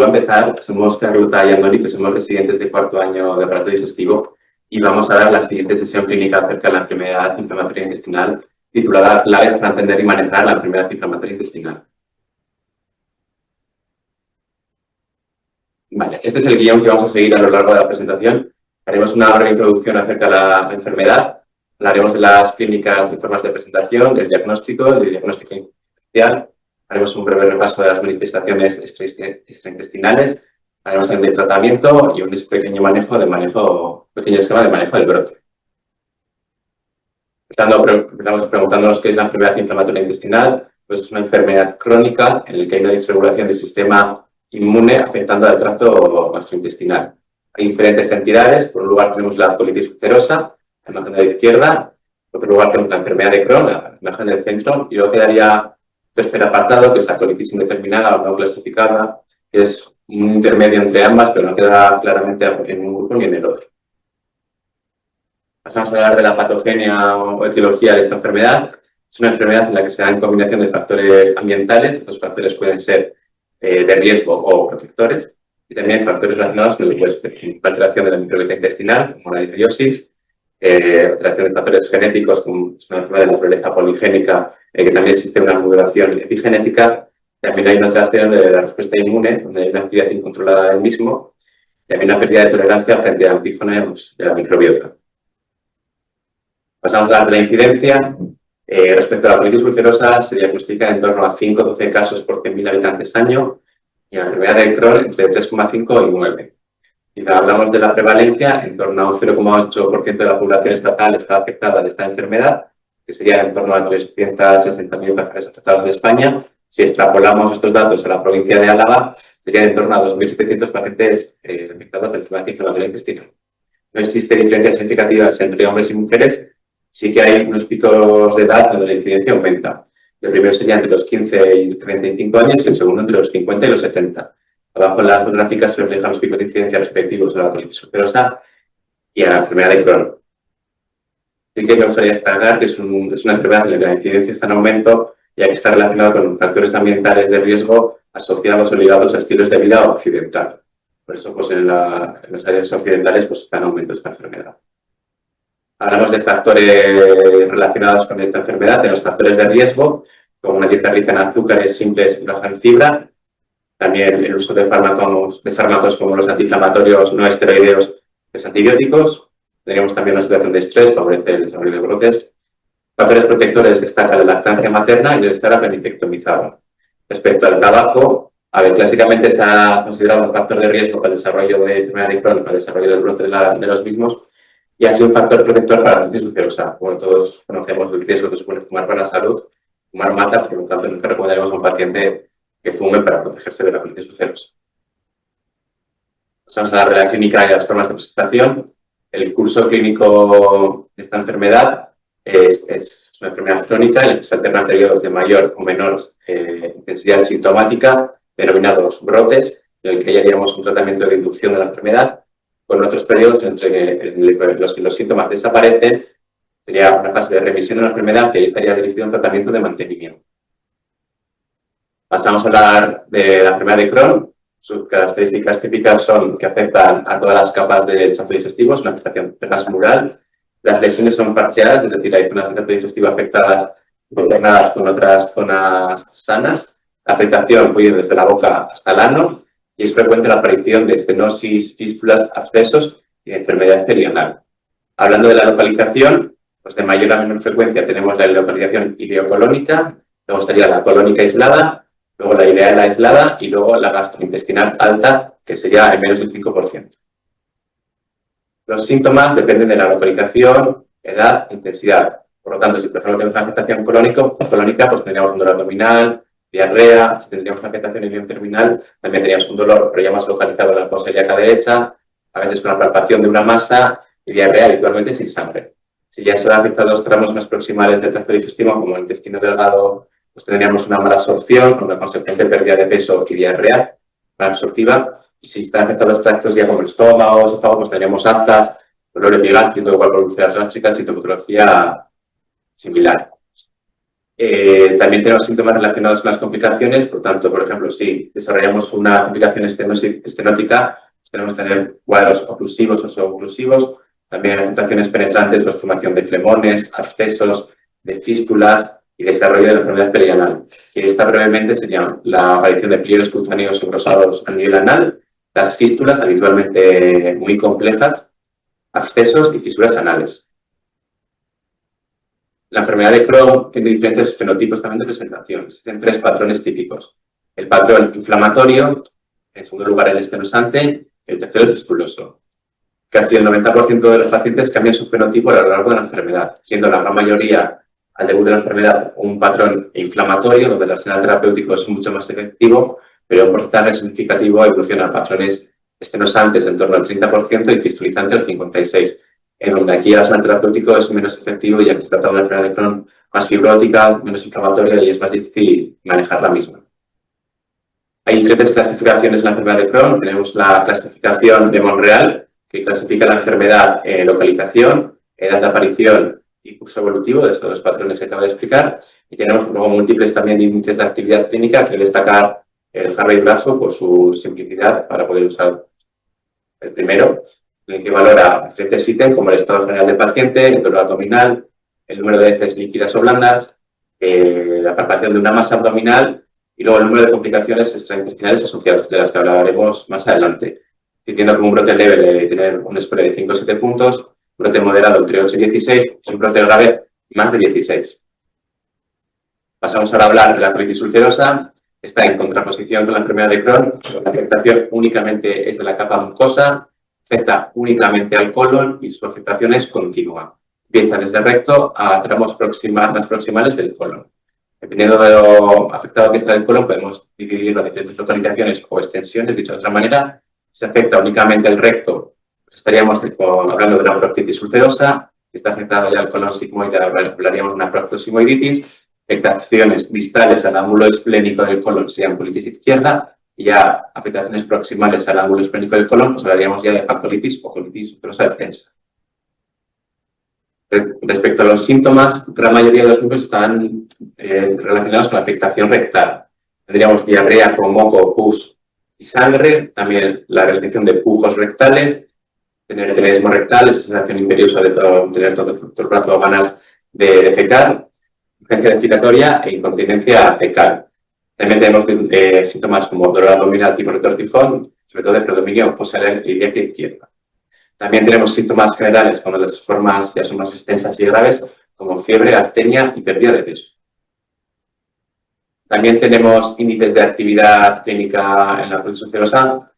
vuelvo a empezar. Somos Carlota y Andoni, que somos residentes de cuarto año de aparato digestivo, y vamos a dar la siguiente sesión clínica acerca de la enfermedad inflamatoria intestinal, titulada Claves para entender y manejar la enfermedad inflamatoria intestinal. Vale, este es el guión que vamos a seguir a lo largo de la presentación. Haremos una breve introducción acerca de la enfermedad, hablaremos de las clínicas y formas de presentación, del diagnóstico inicial, haremos un breve repaso de las manifestaciones extraintestinales, haremos también del tratamiento y un pequeño esquema de manejo del brote. Empezamos preguntándonos qué es la enfermedad inflamatoria intestinal. Pues es una enfermedad crónica en la que hay una disregulación del sistema inmune afectando al tracto gastrointestinal. Hay diferentes entidades. Por un lugar tenemos la colitis ulcerosa, la imagen de la izquierda. Por otro lugar tenemos la enfermedad de Crohn, la imagen del centro. Y luego quedaría un tercer apartado, que es la colitis indeterminada o no clasificada, que es un intermedio entre ambas, pero no queda claramente en un grupo ni en el otro. Pasamos a hablar de la patogenia o etiología de esta enfermedad. Es una enfermedad en la que se da en combinación de factores ambientales. Estos factores pueden ser de riesgo o protectores, y también factores relacionados con la alteración de la microbiota intestinal, como la disbiosis, alteración de factores genéticos, como es una enfermedad de naturaleza poligénica, que también existe una modulación epigenética. También hay una alteración de la respuesta inmune, donde hay una actividad incontrolada del mismo, y también una pérdida de tolerancia frente a antígenos de la microbiota. Pasamos a hablar de la incidencia. Respecto a la colitis ulcerosa, se diagnostica en torno a 5-12 casos por 100.000 habitantes año, y la enfermedad de Crohn entre 3,5 y 9. Si hablamos de la prevalencia, en torno a un 0,8% de la población estatal está afectada de esta enfermedad, que sería en torno a 360.000 pacientes afectados en España. Si extrapolamos estos datos a la provincia de Álava, serían en torno a 2.700 pacientes afectados de enfermedad inflamatoria intestinal. No existe diferencias significativas entre hombres y mujeres. Sí que hay unos picos de edad donde la incidencia aumenta. El primero sería entre los 15 y 35 años y el segundo entre los 50 y los 70. Abajo en las gráficas se reflejan los picos de incidencia respectivos a la colitis ulcerosa y a la enfermedad de Crohn. Sí que me gustaría destacar que es una enfermedad en la que la incidencia está en aumento, ya que está relacionada con factores ambientales de riesgo asociados o ligados a estilos de vida occidental. Por eso, pues en las áreas occidentales pues, está en aumento esta enfermedad. Hablamos de factores relacionados con esta enfermedad, de los factores de riesgo, como una dieta rica en azúcares simples y baja en fibra. También el uso de fármacos como los antiinflamatorios no esteroideos, los antibióticos. Tendríamos también una situación de estrés, favorece el desarrollo de brotes. Factores protectores destaca la lactancia materna y el estar apendicectomizado. Respecto al tabaco, clásicamente se ha considerado un factor de riesgo para el desarrollo de enfermedad de Crohn, para el desarrollo del brote de los mismos, y ha sido un factor protector para la colitis ulcerosa. Como todos conocemos el riesgo que supone fumar para la salud, fumar mata, por lo tanto nunca recomendaremos a un paciente que fume para protegerse de la colitis ulcerosa. Vamos a hablar de la clínica y las formas de presentación. El curso clínico de esta enfermedad es una enfermedad crónica en la que se alternan periodos de mayor o menor intensidad sintomática, denominados brotes, en el que haríamos un tratamiento de inducción de la enfermedad, con otros periodos en los que los síntomas desaparecen. Sería una fase de remisión de la enfermedad que ahí estaría dirigido a un tratamiento de mantenimiento. Pasamos a hablar de la enfermedad de Crohn. Sus características típicas son que afectan a todas las capas del tracto digestivo, es una afectación transmural. Las lesiones son parciales, es decir, hay zonas del tracto digestivo afectadas alternadas con otras zonas sanas. La afectación puede ir desde la boca hasta el ano, y es frecuente la aparición de estenosis, fístulas, abscesos y de enfermedad perianal. Hablando de la localización, pues de mayor a menor frecuencia tenemos la localización ileocolónica, luego estaría la colónica aislada, luego la ileal aislada y luego la gastrointestinal alta, que sería en menos del 5%. Los síntomas dependen de la localización, edad e intensidad. Por lo tanto, si por ejemplo tenemos una afectación colónica, pues tendríamos un dolor abdominal, diarrea. Si tendríamos una afectación ilioterminal, también tendríamos un dolor, pero ya más localizado en la fosa ilíaca derecha, a veces con la palpación de una masa y diarrea habitualmente sin sangre. Si ya se afecta a dos tramos más proximales del tracto digestivo, como el intestino delgado, pues tendríamos una mala absorción, con una consecuente pérdida de peso y diarrea malabsortiva. Y si están afectados tractos ya como el estómago, pues tendríamos aftas, dolor epigástrico, igual por úlceras gástricas, sintomatología similar. También tenemos síntomas relacionados con las complicaciones, por tanto, por ejemplo, si desarrollamos una complicación estenótica, tenemos que tener cuadros oclusivos o suboclusivos, también afectaciones penetrantes, pues, formación de flemones, abscesos, de fístulas y desarrollo de la enfermedad perianal. Y esta brevemente serían la aparición de pliegues cutáneos engrosados a nivel anal, las fístulas habitualmente muy complejas, abscesos y fisuras anales. La enfermedad de Crohn tiene diferentes fenotipos también de presentación. Existen 3 patrones típicos. El patrón inflamatorio, en segundo lugar el estenosante, el tercero el fistuloso. Casi el 90% de los pacientes cambian su fenotipo a lo largo de la enfermedad, siendo la gran mayoría al debut de la enfermedad un patrón inflamatorio, donde el arsenal terapéutico es mucho más efectivo, pero un porcentaje significativo evoluciona a patrones estenosantes en torno al 30% y fistulizantes al 56%. En donde aquí el arsenal terapéutico es menos efectivo, ya que se trata de una enfermedad de Crohn más fibrótica, menos inflamatoria y es más difícil manejar la misma. Hay diferentes clasificaciones en la enfermedad de Crohn. Tenemos la clasificación de Monreal, que clasifica la enfermedad en localización, edad de aparición y curso evolutivo de estos dos patrones que acabo de explicar. Y tenemos luego múltiples también índices de actividad clínica, que destacar el Harvey-Blasso por su simplicidad para poder usar el primero, en el que valora diferentes ítems como el estado general del paciente, el dolor abdominal, el número de heces líquidas o blandas, la palpación de una masa abdominal y luego el número de complicaciones extraintestinales asociadas, de las que hablaremos más adelante. Teniendo como un brote leve de tener un score de 5 o 7 puntos, un brote moderado entre 8 y 16 y un brote grave más de 16. Pasamos ahora a hablar de la colitis ulcerosa. Está en contraposición con la enfermedad de Crohn. La afectación únicamente es de la capa mucosa, afecta únicamente al colon y su afectación es continua. Empieza desde el recto a tramos más proximales del colon. Dependiendo de lo afectado que está el colon, podemos dividirlo en diferentes localizaciones o extensiones. Dicho de otra manera, si afecta únicamente el recto, pues estaríamos hablando de una proctitis ulcerosa. Si está afectado ya el colon sigmoide, hablaríamos de una proctosimoiditis. Afectaciones distales al ángulo esplénico del colon serían colitis izquierda, y ya afectaciones proximales al ángulo esplénico del colon, pues hablaríamos ya de pancolitis o colitis ulcerosa extensa. Respecto a los síntomas, la mayoría de los grupos están relacionados con la afectación rectal. Tendríamos diarrea con moco, pus y sangre, también la realización de pujos rectales, tener tenesmo rectal, esa sensación imperiosa de tener todo el rato ganas de defecar, urgencia respiratoria e incontinencia fecal. También tenemos síntomas como dolor abdominal tipo retortijón, sobre todo de predominio en fosa ilíaca izquierda. También tenemos síntomas generales cuando las formas ya son más extensas y graves, como fiebre, astenia y pérdida de peso. También tenemos índices de actividad clínica en la colitis ulcerosa.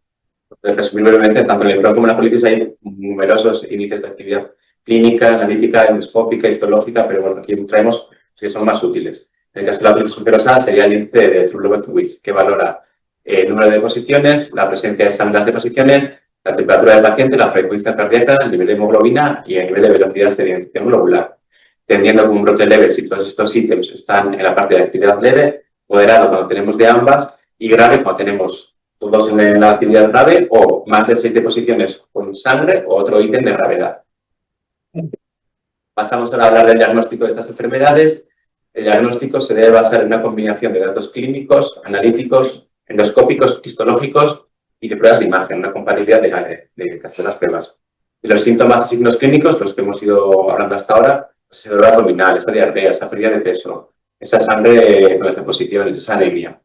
Para resumir brevemente, tanto en el Crohn como en la colitis hay numerosos índices de actividad clínica, analítica, endoscópica, histológica, pero bueno, aquí traemos los que son más útiles. En el caso de la colitis ulcerosa sería el índice de True-Lovett-Weiss, que valora el número de deposiciones, la presencia de sangre en las deposiciones, la temperatura del paciente, la frecuencia cardíaca, el nivel de hemoglobina y el nivel de velocidad de sedimentación globular. Tendiendo como un brote leve si todos estos ítems están en la parte de actividad leve, moderado cuando tenemos de ambas y grave cuando tenemos todos en la actividad grave o más de 6 deposiciones con sangre o otro ítem de gravedad. Pasamos a hablar del diagnóstico de estas enfermedades. El diagnóstico se debe basar en una combinación de datos clínicos, analíticos, endoscópicos, histológicos y de pruebas de imagen, una compatibilidad de hacer las pruebas. Y los síntomas y signos clínicos, los que hemos ido hablando hasta ahora, ese dolor abdominal, esa diarrea, esa pérdida de peso, esa sangre con las deposiciones, esa anemia.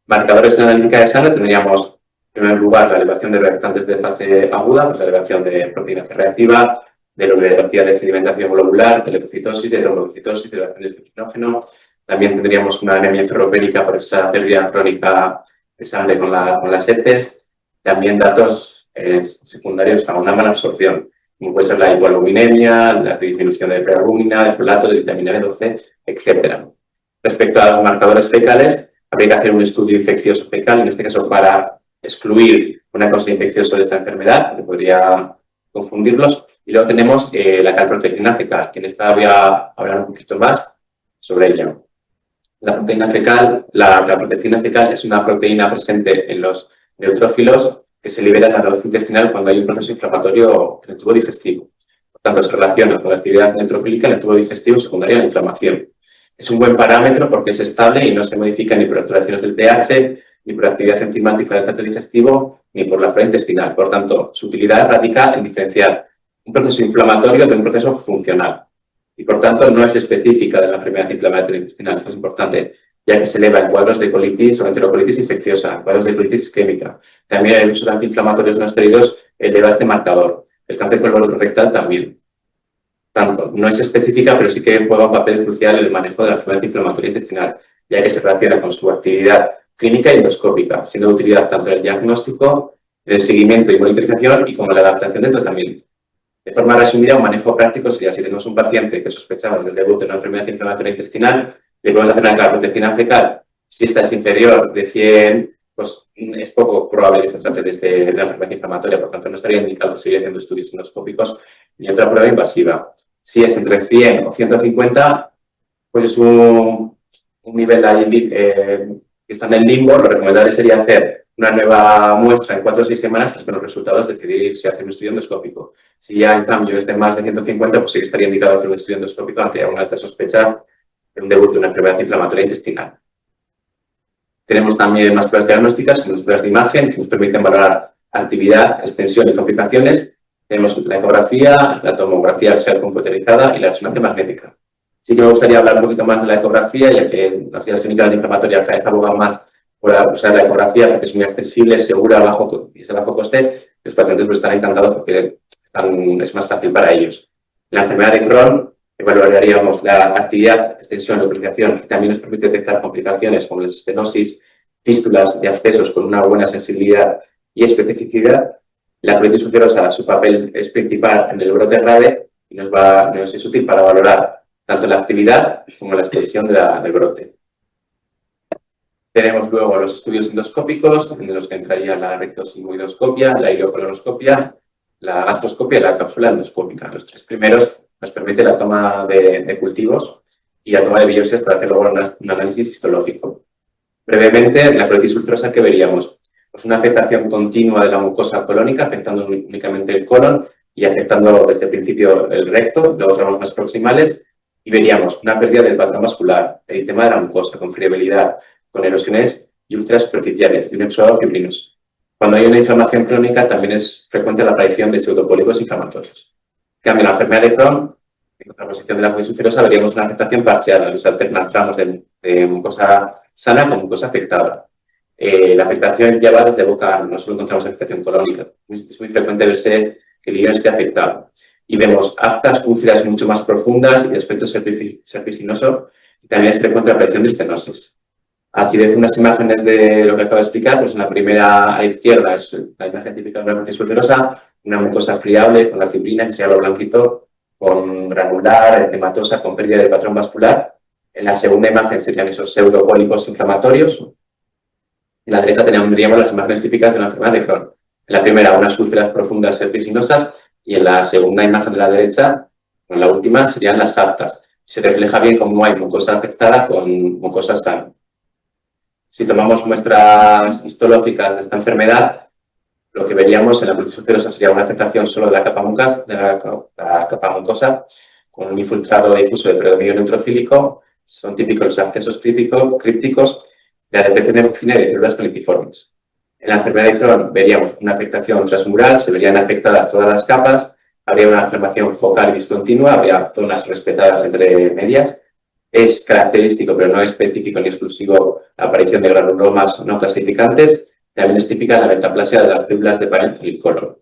Marcadores de analítica de sangre tendríamos, en primer lugar, la elevación de reactantes de fase aguda, pues la elevación de proteína C reactiva, de la velocidad de sedimentación globular, de leucocitosis, de trombocitosis, de elevación del plasminógeno. También tendríamos una anemia ferropérica por esa pérdida crónica de sangre con las heces. También datos secundarios a una mala absorción, como puede ser la hipoaluminemia, la disminución de prealbúmina, de folato, de vitamina B12, etc. Respecto a los marcadores fecales, habría que hacer un estudio infeccioso fecal, en este caso para excluir una causa infecciosa de esta enfermedad, que podría confundirlos. Y luego tenemos la calprotectina fecal, que en esta voy a hablar un poquito más sobre ella. La proteína fecal, la calprotectina fecal es una proteína presente en los neutrófilos que se libera en la red intestinal cuando hay un proceso inflamatorio en el tubo digestivo. Por tanto, se relaciona con la actividad neutrofílica en el tubo digestivo secundaria a la inflamación. Es un buen parámetro porque es estable y no se modifica ni por alteraciones del pH, ni por actividad enzimática del tracto digestivo, ni por la flora intestinal. Por tanto, su utilidad radica en diferenciar un proceso inflamatorio de un proceso funcional. Y por tanto, no es específica de la enfermedad inflamatoria intestinal. Esto es importante, ya que se eleva en cuadros de colitis o enterocolitis infecciosa, en cuadros de colitis isquémica. También el uso de antiinflamatorios no esteroideos eleva este marcador. El cáncer colorectal también. Tanto, no es específica, pero sí que juega un papel crucial en el manejo de la enfermedad inflamatoria intestinal, ya que se relaciona con su actividad clínica y endoscópica, siendo de utilidad tanto en el diagnóstico, en el seguimiento y monitorización y como en la adaptación del tratamiento. De forma resumida, un manejo práctico sería si tenemos un paciente que sospechamos del debut de una enfermedad inflamatoria intestinal, le podemos hacer una carboproteína fecal. Si esta es inferior de 100, pues es poco probable que se trate de la enfermedad inflamatoria, por tanto no estaría indicado seguir haciendo estudios endoscópicos ni otra prueba invasiva. Si es entre 100 o 150, pues es un nivel ahí, que está en el limbo. Lo recomendable sería hacer una nueva muestra en 4 o 6 semanas y con los resultados decidir si hacer un estudio endoscópico. Si ya en cambio es de más de 150, pues sí que estaría indicado hacer un estudio endoscópico ante una alta sospecha de un debut de una enfermedad inflamatoria intestinal. Tenemos también más pruebas diagnósticas, como las pruebas de imagen, que nos permiten valorar actividad, extensión y complicaciones. Tenemos la ecografía, la tomografía axial computerizada y la resonancia magnética. Sí que me gustaría hablar un poquito más de la ecografía, ya que en las guías clínicas de inflamatoria cada vez abogan más por usar la ecografía porque es muy accesible, segura y es de bajo coste. Los pacientes pues, están encantados porque es más fácil para ellos. En la enfermedad de Crohn evaluaríamos la actividad, extensión, localización, que también nos permite detectar complicaciones como las estenosis, fístulas de abscesos con una buena sensibilidad y especificidad. La colitis ulcerosa, su papel es principal en el brote RADE y nos es útil para valorar tanto la actividad como la extensión del brote. Tenemos luego los estudios endoscópicos, en los que entraría la rectosigmoidoscopia, la ileocolonoscopia, la gastroscopia y la cápsula endoscópica. Los 3 primeros nos permite la toma de cultivos y la toma de biopsias para hacer luego un análisis histológico. Brevemente, la colitis ulcerosa, ¿qué veríamos? Pues una afectación continua de la mucosa colónica, afectando únicamente el colon y afectando desde el principio el recto, luego tramos más proximales, y veríamos una pérdida del patrón vascular, eritema de la mucosa, con friabilidad, con erosiones y úlceras superficiales y un exudado fibrinoso. Cuando hay una inflamación crónica, también es frecuente la aparición de pseudopólipos inflamatorios. En cambio, en la enfermedad de Crohn, en contraposición de la colitis ulcerosa, veríamos una afectación parcial, que se alternan tramos de mucosa sana con mucosa afectada. La afectación ya va desde boca, no solo encontramos afectación colónica, es muy frecuente verse que el hígado esté afectado. Y vemos aptas úlceras mucho más profundas y de aspecto serpiginoso, y también es frecuente la aparición de estenosis. Aquí dejo unas imágenes de lo que acabo de explicar. Pues en la primera a la izquierda es la imagen típica de una colitis ulcerosa, una mucosa friable con la fibrina, que sería lo blanquito, con granular, etematosa, con pérdida de patrón vascular. En la segunda imagen serían esos pseudopólipos inflamatorios. En la derecha tendríamos las imágenes típicas de la enfermedad de Crohn. En la primera, unas úlceras profundas serpiginosas, y en la segunda imagen de la derecha, en la última, serían las aptas. Se refleja bien cómo hay mucosa afectada con mucosa sana. Si tomamos muestras histológicas de esta enfermedad, lo que veríamos en la colitis ulcerosa sería una afectación solo de la capa mucosa, con un infiltrado difuso de predominio neutrofílico. Son típicos los accesos crípticos, la detección de morfina y de células caliciformes. En la enfermedad de Crohn veríamos una afectación transmural, se verían afectadas todas las capas, habría una inflamación focal y discontinua, habría zonas respetadas entre medias. Es característico, pero no específico ni exclusivo, la aparición de granulomas no clasificantes. También es típica la metaplasia de las células de Paneth y el colon.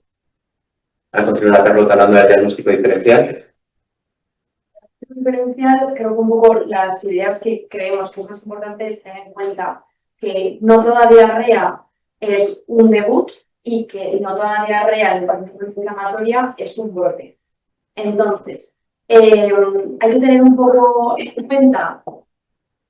Al continuar, Carlota, hablando del diagnóstico diferencial. Creo que un poco las ideas que creemos que es más importante es tener en cuenta que no toda diarrea es un debut y que no toda diarrea en particular inflamatoria es un brote. Entonces, hay que tener un poco en cuenta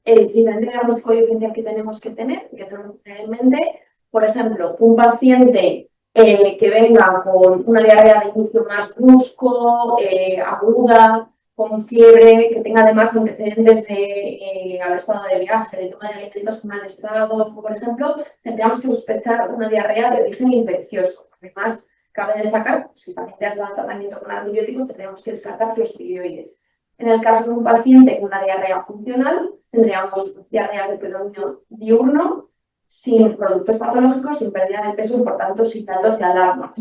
el diferente diagnóstico diferencial que tenemos que tener en mente. Por ejemplo, un paciente que venga con una diarrea de inicio más brusco, aguda, con fiebre, que tenga además antecedentes de haber estado de viaje, de toma de alimentos en mal estado, por ejemplo, tendríamos que sospechar una diarrea de origen infeccioso. Además, cabe destacar, si el paciente ha dado tratamiento con antibióticos, tendríamos que descartar clostridioides. En el caso de un paciente con una diarrea funcional, tendríamos diarreas de predominio diurno, sin productos patológicos, sin pérdida de peso y, por tanto, sin datos de alarma.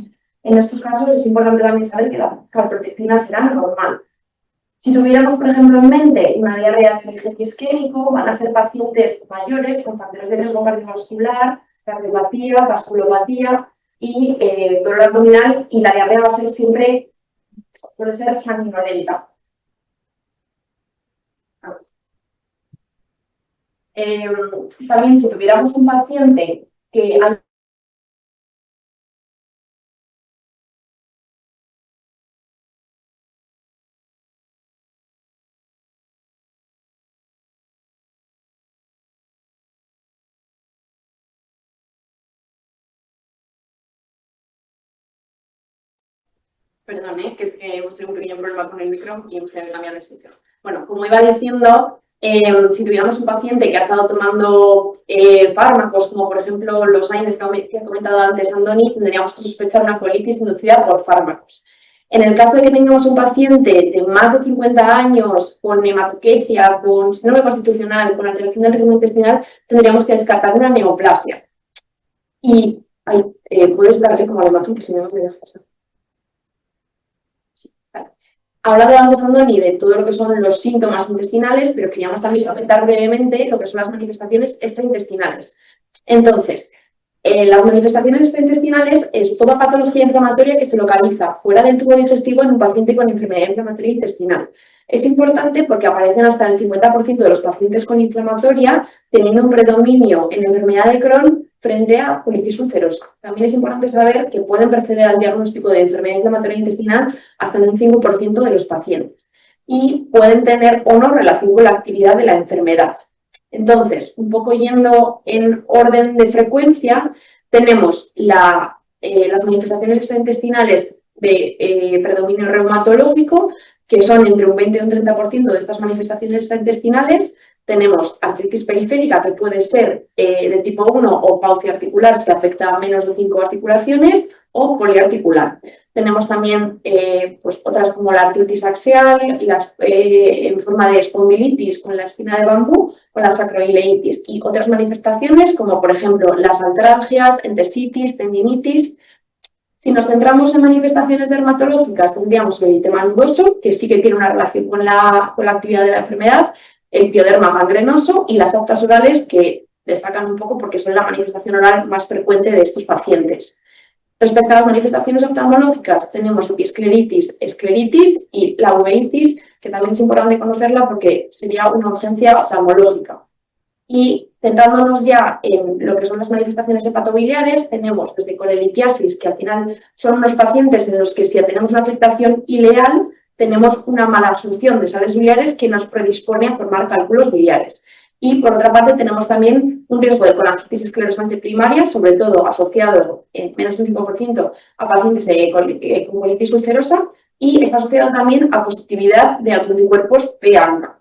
En estos casos es importante también saber que la calprotectina será normal. Si tuviéramos, por ejemplo, en mente una diarrea de origen isquémico, van a ser pacientes mayores con factores de riesgo cardiovascular, cardiopatía, vasculopatía y dolor abdominal, y la diarrea va a ser siempre, suele ser sanguinolenta. También si tuviéramos un paciente que Perdón, que es que hemos tenido un pequeño problema con el micro y hemos tenido que cambiar de sitio. Bueno, como iba diciendo, si tuviéramos un paciente que ha estado tomando fármacos, como por ejemplo los AINES que ha comentado antes Andoni, tendríamos que sospechar una colitis inducida por fármacos. En el caso de que tengamos un paciente de más de 50 años con hematoquecia, con síndrome constitucional, con alteración del ritmo intestinal, tendríamos que descartar una neoplasia. Y puedes darle como a la imagen que si no me dejas pasar. Ha hablado antes Andoni de todo lo que son los síntomas intestinales, pero queríamos también comentar brevemente lo que son las manifestaciones extraintestinales. Entonces, las manifestaciones extraintestinales es toda patología inflamatoria que se localiza fuera del tubo digestivo en un paciente con enfermedad inflamatoria intestinal. Es importante porque aparecen hasta el 50% de los pacientes con inflamatoria, teniendo un predominio en enfermedad de Crohn frente a colitis ulcerosa. También es importante saber que pueden preceder al diagnóstico de enfermedad inflamatoria intestinal hasta en un 5% de los pacientes y pueden tener o no relación con la actividad de la enfermedad. Entonces, un poco yendo en orden de frecuencia, tenemos las manifestaciones extraintestinales de predominio reumatológico, que son entre un 20 y un 30% de estas manifestaciones extraintestinales. Tenemos artritis periférica, que puede ser de tipo 1 o paucia articular, si afecta a menos de 5 articulaciones, o poliarticular. Tenemos también pues otras como la artritis axial, en forma de espondilitis con la espina de bambú, con la sacroileitis, y otras manifestaciones como por ejemplo las artralgias, entesitis, tendinitis. Si nos centramos en manifestaciones dermatológicas, tendríamos el eritema nudoso, que sí que tiene una relación con la actividad de la enfermedad, el pioderma gangrenoso y las aftas orales, que destacan un poco porque son la manifestación oral más frecuente de estos pacientes. Respecto a las manifestaciones oftalmológicas, tenemos episcleritis, escleritis y la uveitis, que también es importante conocerla porque sería una urgencia oftalmológica. Y centrándonos ya en lo que son las manifestaciones hepatobiliares, tenemos desde colelitiasis, que al final son unos pacientes en los que si tenemos una afectación ileal, tenemos una mala absorción de sales biliares que nos predispone a formar cálculos biliares. Y por otra parte tenemos también un riesgo de colangitis esclerosante primaria, sobre todo asociado en menos de un 5% a pacientes con colitis ulcerosa, y está asociado también a positividad de autoanticuerpos PA.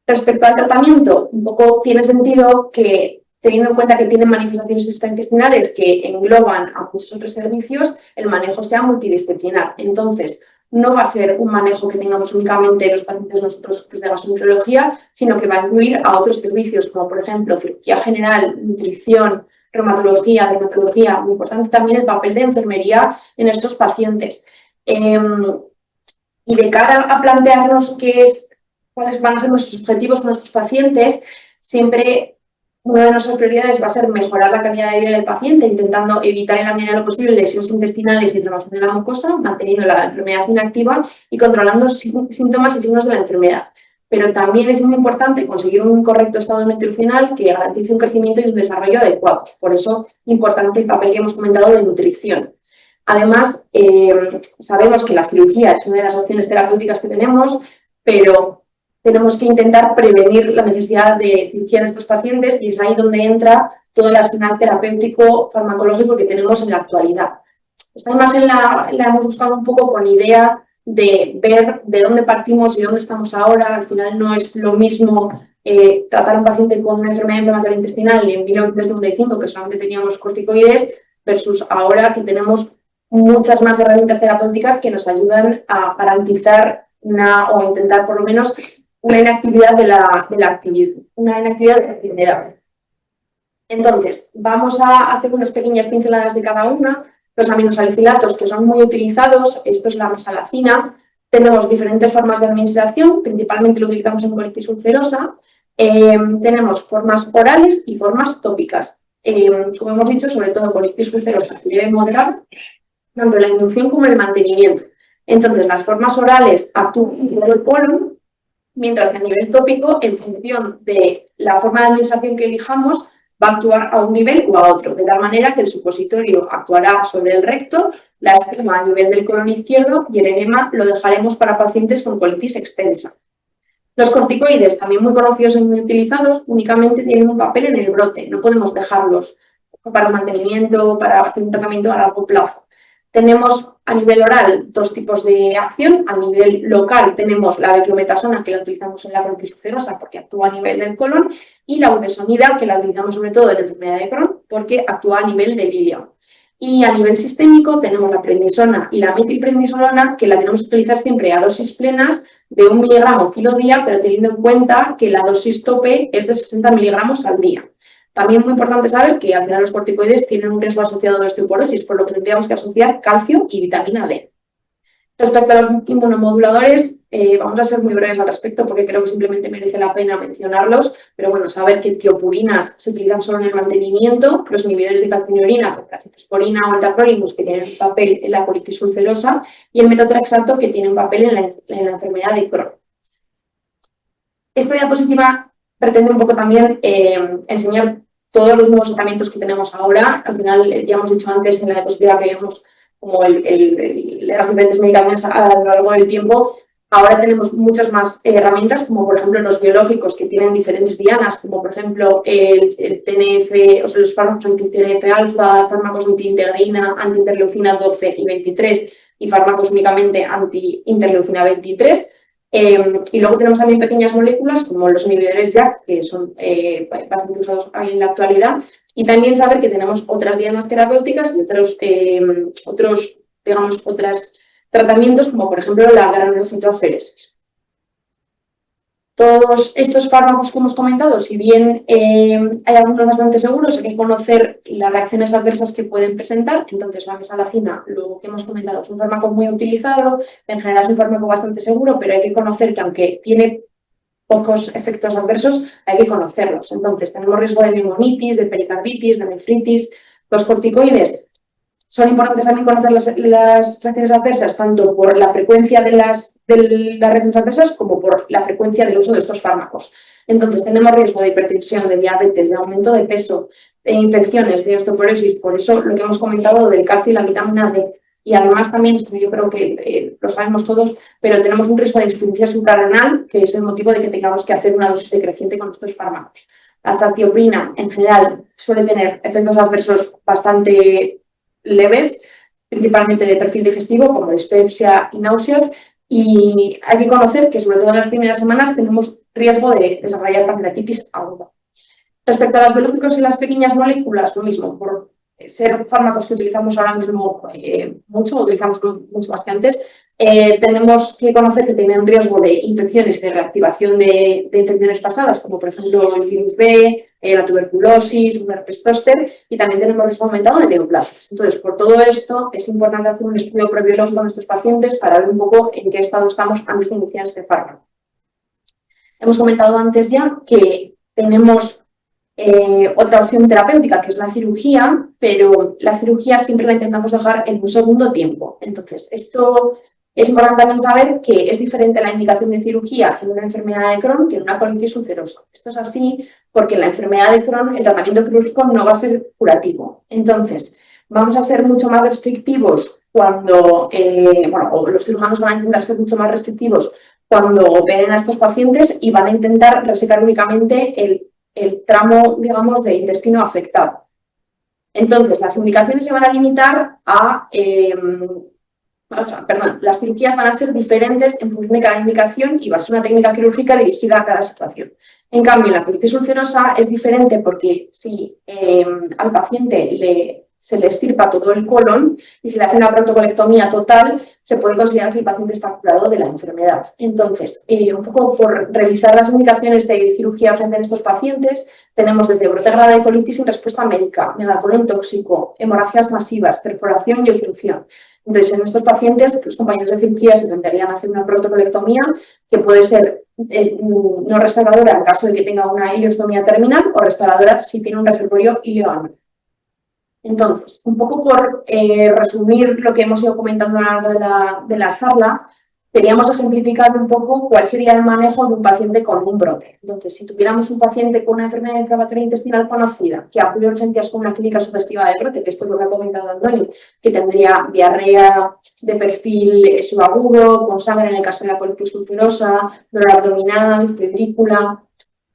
Respecto al tratamiento, un poco tiene sentido que, teniendo en cuenta que tienen manifestaciones extraintestinales que engloban a muchos otros servicios, el manejo sea multidisciplinar. Entonces, no va a ser un manejo que tengamos únicamente los pacientes nosotros de gastroenterología, sino que va a incluir a otros servicios, como por ejemplo cirugía general, nutrición, reumatología, dermatología. Muy importante también el papel de enfermería en estos pacientes. Y de cara a plantearnos cuáles van a ser nuestros objetivos con nuestros pacientes, siempre una de nuestras prioridades va a ser mejorar la calidad de vida del paciente, intentando evitar en la medida de lo posible lesiones intestinales y inflamación de la mucosa, manteniendo la enfermedad inactiva y controlando síntomas y signos de la enfermedad. Pero también es muy importante conseguir un correcto estado nutricional que garantice un crecimiento y un desarrollo adecuados. Por eso, importante el papel que hemos comentado de nutrición. Además, sabemos que la cirugía es una de las opciones terapéuticas que tenemos, pero tenemos que intentar prevenir la necesidad de cirugía en estos pacientes y es ahí donde entra todo el arsenal terapéutico farmacológico que tenemos en la actualidad. Esta imagen la hemos buscado un poco con idea de ver de dónde partimos y dónde estamos ahora. Al final no es lo mismo tratar a un paciente con una enfermedad inflamatoria intestinal en 1995, que solamente teníamos corticoides, versus ahora que tenemos muchas más herramientas terapéuticas que nos ayudan a garantizar o intentar por lo menos una inactividad de la actividad. Entonces, vamos a hacer unas pequeñas pinceladas de cada una. Los aminosalicilatos, que son muy utilizados, esto es la mesalazina. Tenemos diferentes formas de administración, principalmente lo utilizamos en colitis ulcerosa. Tenemos formas orales y formas tópicas. Como hemos dicho, sobre todo colitis ulcerosa, que debe moderar tanto la inducción como el mantenimiento. Entonces, las formas orales actúan sobre el colon, mientras que a nivel tópico, en función de la forma de administración que elijamos, va a actuar a un nivel o a otro, de tal manera que el supositorio actuará sobre el recto, la espuma a nivel del colon izquierdo y el enema lo dejaremos para pacientes con colitis extensa. Los corticoides, también muy conocidos y muy utilizados, únicamente tienen un papel en el brote, no podemos dejarlos para mantenimiento, para hacer un tratamiento a largo plazo. Tenemos a nivel oral dos tipos de acción. A nivel local tenemos la beclometasona, que la utilizamos en la colitis ulcerosa porque actúa a nivel del colon, y la budesonida, que la utilizamos sobre todo en la enfermedad de Crohn porque actúa a nivel del ileum. Y a nivel sistémico tenemos la prednisona y la metilprednisolona, que la tenemos que utilizar siempre a dosis plenas de 1 miligramo kilo día, pero teniendo en cuenta que la dosis tope es de 60 miligramos al día. También es muy importante saber que al final los corticoides tienen un riesgo asociado a osteoporosis, por lo que tendríamos que asociar calcio y vitamina D. Respecto a los inmunomoduladores, vamos a ser muy breves al respecto porque creo que simplemente merece la pena mencionarlos, pero bueno, saber que tiopurinas se utilizan solo en el mantenimiento, los inhibidores de calcineurina, como la ciclosporina o el tacrolimus, que tienen un papel en la colitis ulcerosa, y el metotrexato, que tiene un papel en la enfermedad de Crohn. Esta diapositiva pretende un poco también enseñar todos los nuevos tratamientos que tenemos ahora. Al final, ya hemos dicho antes en la diapositiva que vemos como las diferentes medicaciones a lo largo del tiempo. Ahora tenemos muchas más herramientas, como por ejemplo los biológicos, que tienen diferentes dianas, como por ejemplo el TNF, o sea, los fármacos anti-TNF-alfa, fármacos anti-integrina, anti-interleucina 12 y 23, y fármacos únicamente anti-interleucina 23. Y luego tenemos también pequeñas moléculas como los inhibidores JAK, que son bastante usados en la actualidad, y también saber que tenemos otras dianas terapéuticas y otros tratamientos, como por ejemplo la granulocitoaferesis. Todos estos fármacos que hemos comentado, si bien hay algunos bastante seguros, hay que conocer las reacciones adversas que pueden presentar. Entonces, la mesalazina, lo que hemos comentado, es un fármaco muy utilizado, en general es un fármaco bastante seguro, pero hay que conocer que aunque tiene pocos efectos adversos, hay que conocerlos. Entonces, tenemos riesgo de neumonitis, de pericarditis, de nefritis. Los corticoides son importantes también conocer las reacciones adversas, tanto por la frecuencia de las reacciones adversas como por la frecuencia del uso de estos fármacos. Entonces, tenemos riesgo de hipertensión, de diabetes, de aumento de peso, de infecciones, de osteoporosis. Por eso, lo que hemos comentado del calcio y la vitamina D. Y además también, esto yo creo que lo sabemos todos, pero tenemos un riesgo de insuficiencia suprarrenal, que es el motivo de que tengamos que hacer una dosis decreciente con estos fármacos. La azatioprina, en general, suele tener efectos adversos bastante leves, principalmente de perfil digestivo, como dispepsia y náuseas, y hay que conocer que, sobre todo en las primeras semanas, tenemos riesgo de desarrollar pancreatitis aguda. Respecto a los biológicos y las pequeñas moléculas, lo mismo, por ser fármacos que utilizamos ahora mismo utilizamos mucho más que antes, tenemos que conocer que tienen riesgo de infecciones, de reactivación de infecciones pasadas, como por ejemplo el virus B, la tuberculosis, un herpes zóster, y también tenemos riesgo aumentado de neoplasias. Entonces, por todo esto, es importante hacer un estudio prebiológico en estos pacientes para ver un poco en qué estado estamos antes de iniciar este fármaco. Hemos comentado antes ya que tenemos otra opción terapéutica, que es la cirugía, pero la cirugía siempre la intentamos dejar en un segundo tiempo. Entonces, esto es importante también saber que es diferente la indicación de cirugía en una enfermedad de Crohn que en una colitis ulcerosa. Esto es así porque en la enfermedad de Crohn el tratamiento quirúrgico no va a ser curativo. Entonces, vamos a ser mucho más restrictivos cuando, o los cirujanos van a intentar ser mucho más restrictivos cuando operen a estos pacientes y van a intentar resecar únicamente el tramo, digamos, de intestino afectado. Entonces, las indicaciones se van a limitar a... las cirugías van a ser diferentes en función de cada indicación y va a ser una técnica quirúrgica dirigida a cada situación. En cambio, la colitis ulcerosa es diferente porque si al paciente se le extirpa todo el colon y se le hace una broncocolectomía total, se puede considerar que el paciente está curado de la enfermedad. Entonces, un poco por revisar las indicaciones de cirugía frente a estos pacientes, tenemos desde brote grave de colitis sin respuesta médica, megacolon tóxico, hemorragias masivas, perforación y obstrucción. Entonces, en estos pacientes, los compañeros de cirugía se intentarían hacer una broncocolectomía que puede ser no restauradora en caso de que tenga una ileostomía terminal o restauradora si tiene un reservorio ileoanal. Entonces, un poco por resumir lo que hemos ido comentando a lo largo de la charla, queríamos ejemplificar un poco cuál sería el manejo de un paciente con un brote. Entonces, si tuviéramos un paciente con una enfermedad inflamatoria intestinal conocida que acude a urgencias con una clínica sugestiva de brote, que esto es lo que ha comentado Andoni, que tendría diarrea de perfil subagudo, con sangre en el caso de la colitis ulcerosa, dolor abdominal, febrícula,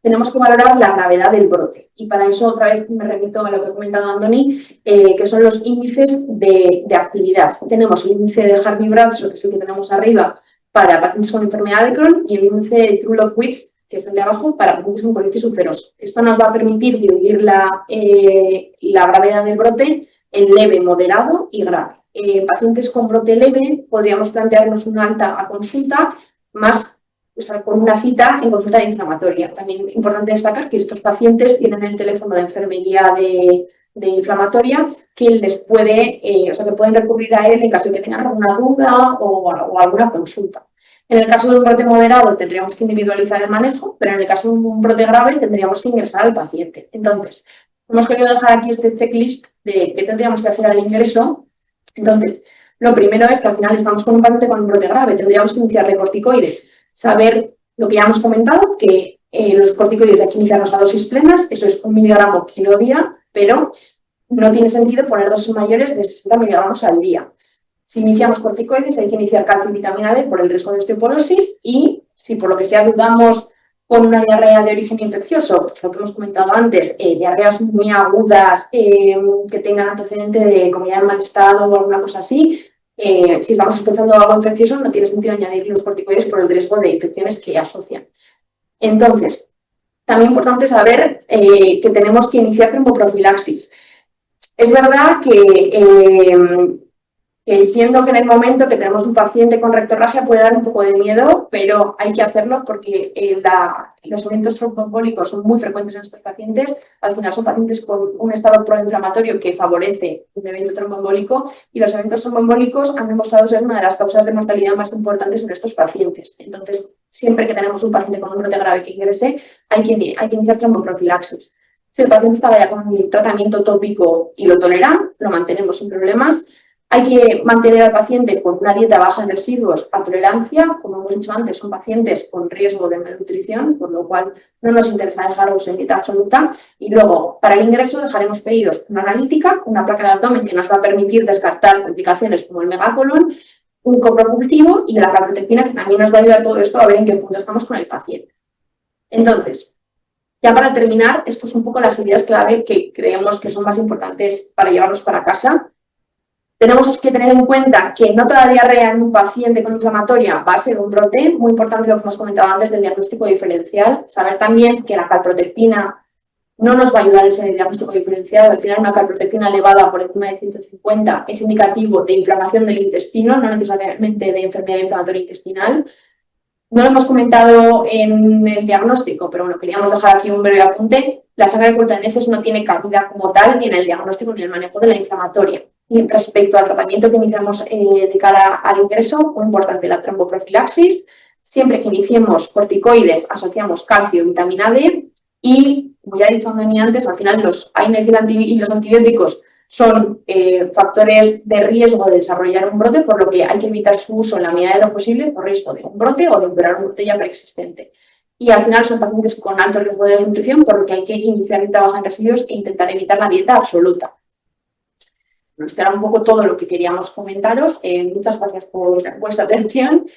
tenemos que valorar la gravedad del brote. Y para eso otra vez me remito a lo que ha comentado Andoni, que son los índices de actividad. Tenemos el índice de Harvey-Bradshaw, que es el que tenemos arriba, para pacientes con enfermedad de Crohn, y el índice de True-Love-Witz, que es el de abajo, para pacientes con colitis ulcerosa. Esto nos va a permitir dividir la gravedad del brote en leve, moderado y grave. En pacientes con brote leve podríamos plantearnos una alta a consulta más, o sea, con una cita en consulta de inflamatoria. También es importante destacar que estos pacientes tienen el teléfono de enfermería de inflamatoria que les puede, o sea, que pueden recurrir a él en caso de que tengan alguna duda o alguna consulta. En el caso de un brote moderado tendríamos que individualizar el manejo, pero en el caso de un brote grave tendríamos que ingresar al paciente. Entonces, hemos querido dejar aquí este checklist de qué tendríamos que hacer al ingreso. Entonces, lo primero es que al final estamos con un paciente con un brote grave, tendríamos que iniciarle corticoides. Saber lo que ya hemos comentado, que los corticoides hay que iniciarlos a dosis plenas, eso es 1 miligramo kilo día, pero no tiene sentido poner dosis mayores de 60 miligramos al día. Si iniciamos corticoides hay que iniciar calcio y vitamina D por el riesgo de osteoporosis y si por lo que sea dudamos con una diarrea de origen infeccioso, pues lo que hemos comentado antes, diarreas muy agudas que tengan antecedente de comida en mal estado o alguna cosa así, si estamos sospechando algo infeccioso, no tiene sentido añadir los corticoides por el riesgo de infecciones que asocian. Entonces, también es importante saber que tenemos que iniciar tromboprofilaxis. Es verdad que entiendo que en el momento que tenemos un paciente con rectorragia puede dar un poco de miedo, pero hay que hacerlo porque los eventos tromboembólicos son muy frecuentes en estos pacientes. Al final son pacientes con un estado proinflamatorio que favorece un evento tromboembólico y los eventos tromboembólicos han demostrado ser una de las causas de mortalidad más importantes en estos pacientes. Entonces, siempre que tenemos un paciente con un brote grave que ingrese, hay que iniciar tromboprofilaxis. Si el paciente estaba ya con un tratamiento tópico y lo tolera, lo mantenemos sin problemas. Hay que mantener al paciente con una dieta baja en residuos a tolerancia. Como hemos dicho antes, son pacientes con riesgo de malnutrición, por lo cual no nos interesa dejarlos en dieta absoluta. Y luego, para el ingreso, dejaremos pedidos una analítica, una placa de abdomen que nos va a permitir descartar complicaciones como el megacolon, un copropultivo y la calprotectina, que también nos va a ayudar todo esto a ver en qué punto estamos con el paciente. Entonces, ya para terminar, esto es un poco las ideas clave que creemos que son más importantes para llevarlos para casa. Tenemos que tener en cuenta que no toda diarrea en un paciente con inflamatoria va a ser un brote. Muy importante lo que hemos comentado antes del diagnóstico diferencial. Saber también que la calprotectina no nos va a ayudar en ese diagnóstico diferencial. Al final, una calprotectina elevada por encima de 150 es indicativo de inflamación del intestino, no necesariamente de enfermedad inflamatoria intestinal. No lo hemos comentado en el diagnóstico, pero bueno, queríamos dejar aquí un breve apunte. La sangre de corta de heces no tiene cabida como tal ni en el diagnóstico ni en el manejo de la inflamatoria. Y respecto al tratamiento que iniciamos de cara al ingreso, muy importante la tromboprofilaxis. Siempre que iniciemos corticoides, asociamos calcio y vitamina D. Y, como ya he dicho Andoni antes, al final los AINES y los antibióticos son factores de riesgo de desarrollar un brote, por lo que hay que evitar su uso en la medida de lo posible por riesgo de un brote o de empeorar un brote ya preexistente. Y al final son pacientes con alto riesgo de desnutrición, por lo que hay que iniciar dieta baja en residuos e intentar evitar la dieta absoluta. Esto era un poco todo lo que queríamos comentaros. Muchas gracias por vuestra atención.